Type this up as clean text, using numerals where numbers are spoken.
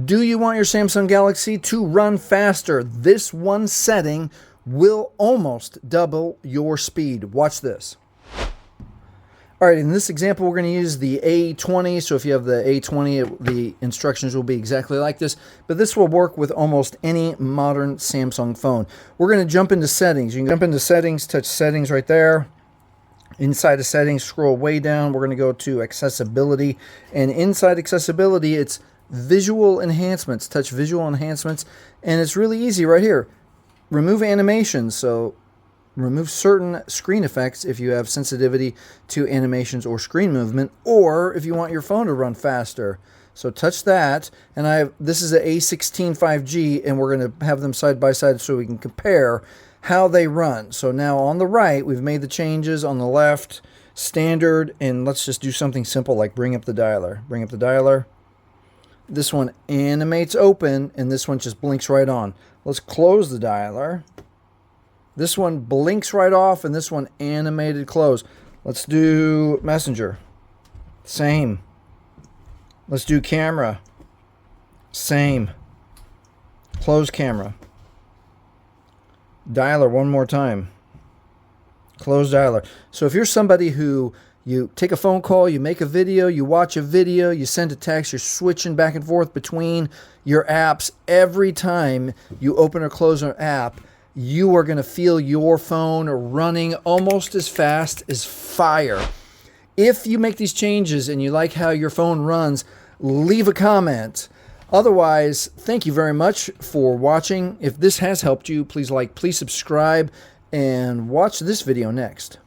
Do you want your Samsung Galaxy to run faster? This one setting will almost double your speed. Watch this. All right, in this example, we're going to use the A20. So if you have the A20, the instructions will be exactly like this. But this will work with almost any modern Samsung phone. We're going to jump into settings. You can jump into settings, touch settings right there. Inside of settings, scroll way down. We're going to go to accessibility. And inside accessibility, it's visual enhancements. Touch visual enhancements. And it's really easy right here. Remove animations. So remove certain screen effects if you have sensitivity to animations or screen movement, or if you want your phone to run faster. So touch that, and this is an A16 5G, and we're going to have them side by side so we can compare how they run. So now on the right, we've made the changes. On the left, standard, and let's just do something simple like bring up the dialer. Bring up the dialer. This one animates open, and this one just blinks right on. Let's close the dialer. This one blinks right off, and this one animated close. Let's do Messenger. Same. Let's do camera. Same. Close camera. Dialer one more time. Close dialer. So if you're somebody who you take a phone call, you make a video, you watch a video, you send a text, you're switching back and forth between your apps every time you open or close an app, you are going to feel your phone running almost as fast as fire. If you make these changes and you like how your phone runs, leave a comment. Otherwise, thank you very much for watching. If this has helped you, please like, please subscribe, and watch this video next.